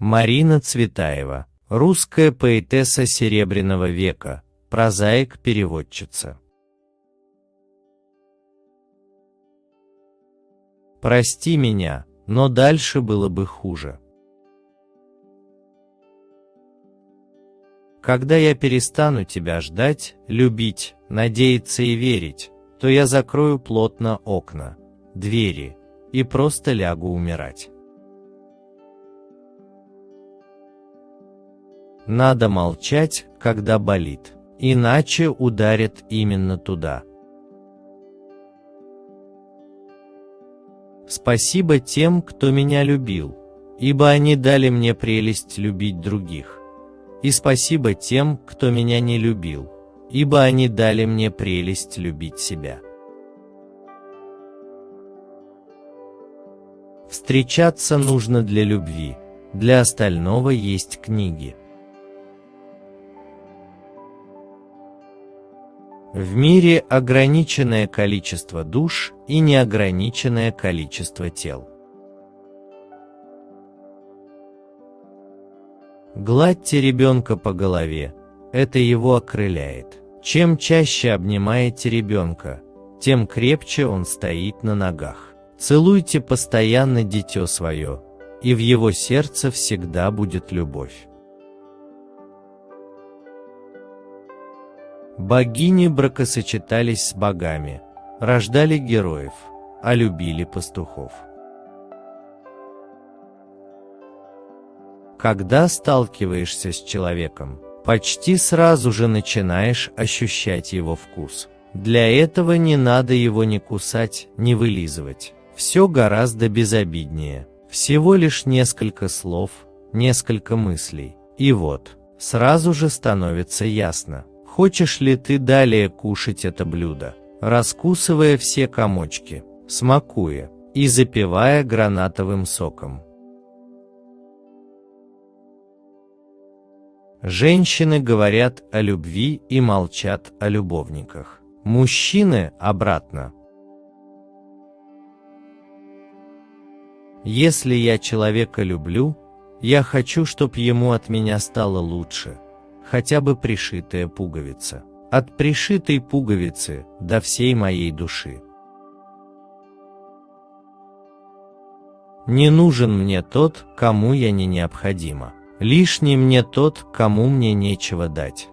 Марина Цветаева, русская поэтесса Серебряного века, прозаик-переводчица. Прости меня, но дальше было бы хуже. Когда я перестану тебя ждать, любить, надеяться и верить, то я закрою плотно окна, двери и просто лягу умирать. Надо молчать, когда болит, иначе ударит именно туда. Спасибо тем, кто меня любил, ибо они дали мне прелесть любить других. И спасибо тем, кто меня не любил, ибо они дали мне прелесть любить себя. Встречаться нужно для любви, для остального есть книги. В мире ограниченное количество душ и неограниченное количество тел. Гладьте ребенка по голове, это его окрыляет. Чем чаще обнимаете ребенка, тем крепче он стоит на ногах. Целуйте постоянно дитё свое, и в его сердце всегда будет любовь. Богини бракосочетались с богами, рождали героев, а любили пастухов. Когда сталкиваешься с человеком, почти сразу же начинаешь ощущать его вкус. Для этого не надо его ни кусать, ни вылизывать. Все гораздо безобиднее. Всего лишь несколько слов, несколько мыслей. И вот, сразу же становится ясно, хочешь ли ты далее кушать это блюдо, раскусывая все комочки, смакуя и запивая гранатовым соком. Женщины говорят о любви и молчат о любовниках. Мужчины – обратно. Если я человека люблю, я хочу, чтоб ему от меня стало лучше, хотя бы пришитая пуговица. От пришитой пуговицы до всей моей души. Не нужен мне тот, кому я не необходима. Лишний мне тот, кому мне нечего дать.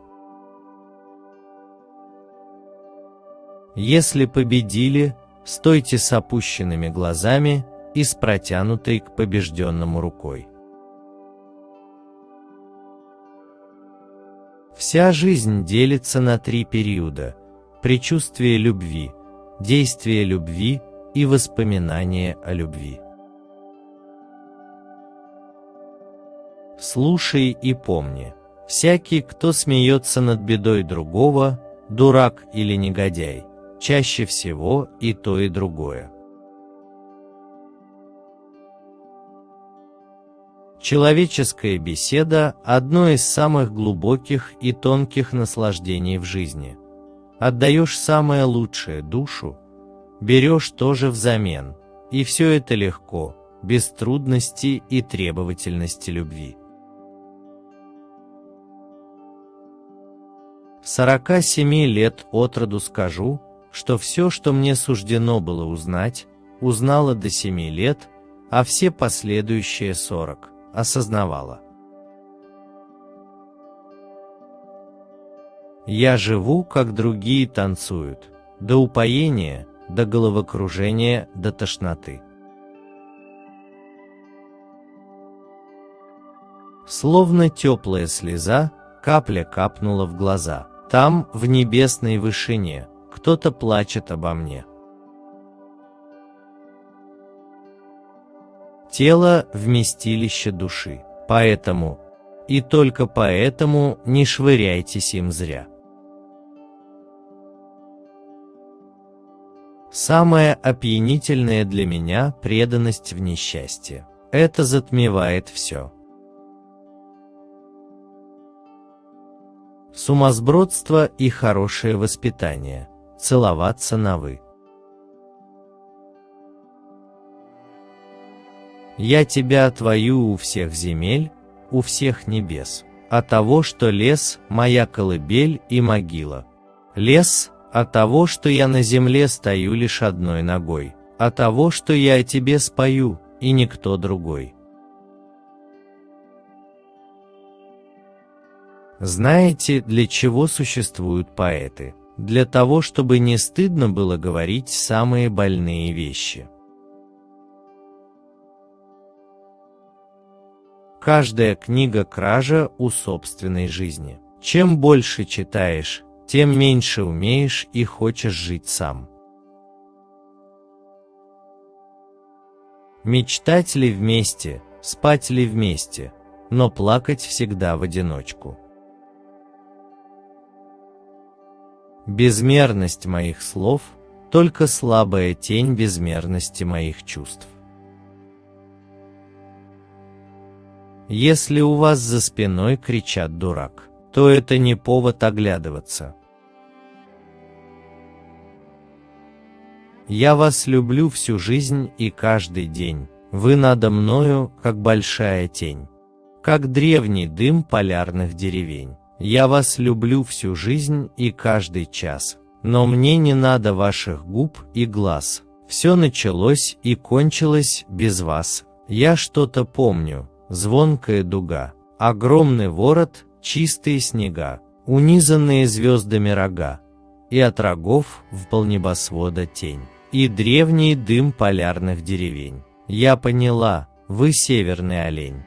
Если победили, стойте с опущенными глазами и с протянутой к побежденному рукой. Вся жизнь делится на 3 периода: предчувствие любви, действие любви и воспоминание о любви. Слушай и помни, всякий, кто смеется над бедой другого, дурак или негодяй, чаще всего и то, и другое. Человеческая беседа – одно из самых глубоких и тонких наслаждений в жизни. Отдаешь самое лучшее душу, берешь тоже взамен, и все это легко, без трудностей и требовательности любви. 47 лет от роду скажу, что все, что мне суждено было узнать, узнала до 7 лет, а все последующие 40 осознавала. Я живу, как другие танцуют, до упоения, до головокружения, до тошноты. Словно теплая слеза, капля капнула в глаза. Там, в небесной вышине, кто-то плачет обо мне. Тело – вместилище души, поэтому, и только поэтому, не швыряйтесь им зря. Самое опьянительное для меня – преданность в несчастье. Это затмевает все. Сумасбродство и хорошее воспитание. Целоваться на «вы». Я тебя отвоюю у всех земель, у всех небес, а того, что лес – моя колыбель и могила. Лес – а того, что я на земле стою лишь одной ногой, а того, что я о тебе спою, и никто другой. Знаете, для чего существуют поэты? Для того, чтобы не стыдно было говорить самые больные вещи. Каждая книга – кража у собственной жизни. Чем больше читаешь, тем меньше умеешь и хочешь жить сам. Мечтать ли вместе, спать ли вместе, но плакать всегда в одиночку. Безмерность моих слов – только слабая тень безмерности моих чувств. Если у вас за спиной кричат «дурак», то это не повод оглядываться. Я вас люблю всю жизнь и каждый день, вы надо мною, как большая тень, как древний дым полярных деревень. Я вас люблю всю жизнь и каждый час, но мне не надо ваших губ и глаз. Все началось и кончилось без вас. Я что-то помню, звонкая дуга, огромный ворот, чистые снега, унизанные звездами рога, и от рогов в полнебосвода тень, и древний дым полярных деревень. Я поняла, вы северный олень.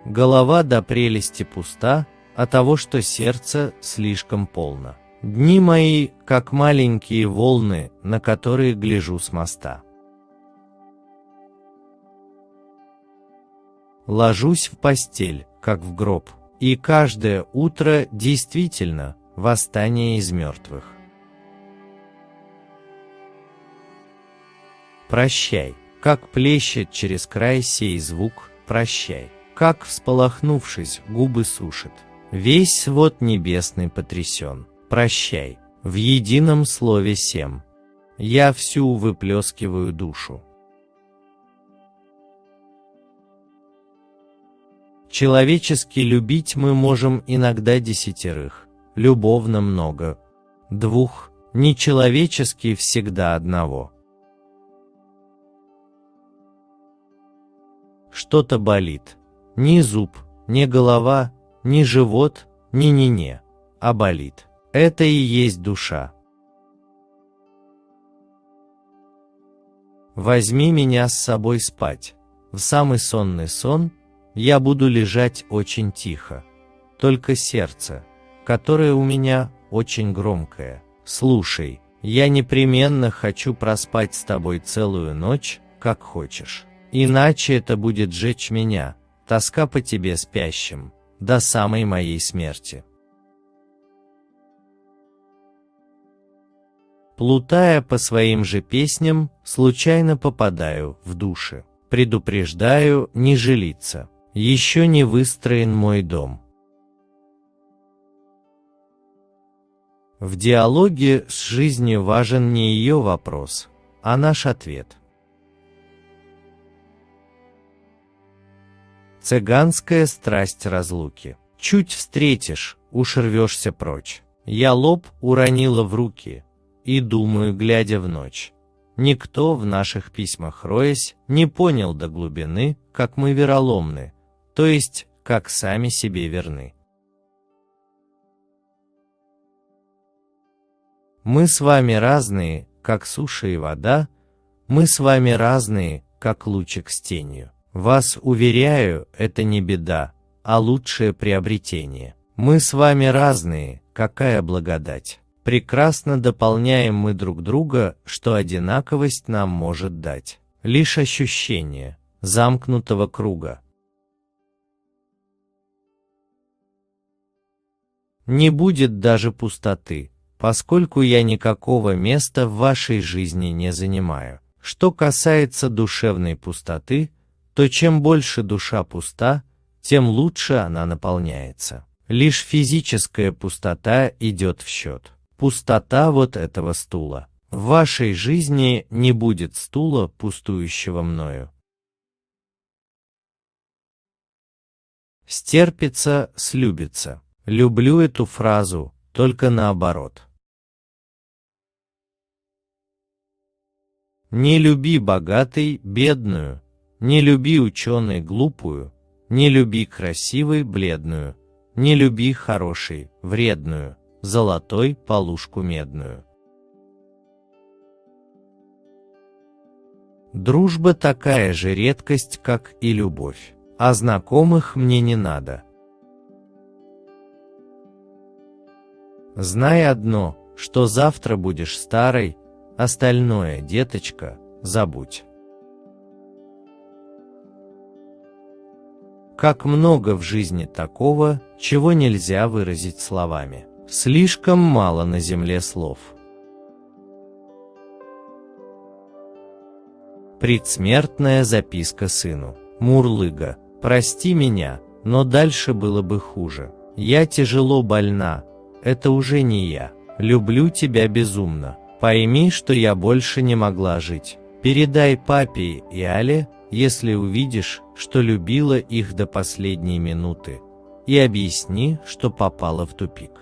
Голова до прелести пуста, от того, что сердце слишком полно. Дни мои, как маленькие волны, на которые гляжу с моста. Ложусь в постель, как в гроб, и каждое утро действительно восстание из мертвых. Прощай, как плещет через край сей звук, прощай, как, всполохнувшись, губы сушит, весь свод небесный потрясен. Прощай, в едином слове сем, я всю выплескиваю душу. Человечески любить мы можем иногда десятерых, любовно много, двух, нечеловечески всегда одного. Что-то болит, ни зуб, ни голова, ни живот, ни, а болит. Это и есть душа. Возьми меня с собой спать, в самый сонный сон. Я буду лежать очень тихо, только сердце, которое у меня очень громкое. Слушай, я непременно хочу проспать с тобой целую ночь, как хочешь. Иначе это будет жечь меня, тоска по тебе спящим, до самой моей смерти. Плутая по своим же песням, случайно попадаю в души. Предупреждаю, не жилиться. Еще не выстроен мой дом. В диалоге с жизнью важен не ее вопрос, а наш ответ. Цыганская страсть разлуки. Чуть встретишь, уж рвешься прочь. Я лоб уронила в руки и думаю, глядя в ночь. Никто в наших письмах роясь не понял до глубины, как мы вероломны, то есть, как сами себе верны. Мы с вами разные, как суша и вода, мы с вами разные, как лучик с тенью. Вас уверяю, это не беда, а лучшее приобретение. Мы с вами разные, какая благодать. Прекрасно дополняем мы друг друга, что одинаковость нам может дать. Лишь ощущение замкнутого круга. Не будет даже пустоты, поскольку я никакого места в вашей жизни не занимаю. Что касается душевной пустоты, то чем больше душа пуста, тем лучше она наполняется. Лишь физическая пустота идет в счет. Пустота вот этого стула. В вашей жизни не будет стула, пустующего мною. Стерпится, слюбится. Люблю эту фразу, только наоборот. Не люби богатой бедную, не люби ученой глупую, не люби красивой бледную, не люби хорошей вредную, золотой полушку медную. Дружба такая же редкость, как и любовь, а знакомых мне не надо. Знай одно, что завтра будешь старой, остальное, деточка, забудь. Как много в жизни такого, чего нельзя выразить словами. Слишком мало на земле слов. Предсмертная записка сыну. Мурлыга. Прости меня, но дальше было бы хуже. Я тяжело больна, это уже не я. Люблю тебя безумно. Пойми, что я больше не могла жить. Передай папе и Але, если увидишь, что любила их до последней минуты, и объясни, что попала в тупик.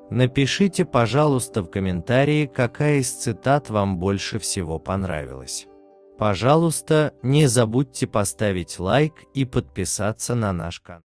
Напишите, пожалуйста, в комментарии, какая из цитат вам больше всего понравилась. Пожалуйста, не забудьте поставить лайк и подписаться на наш канал.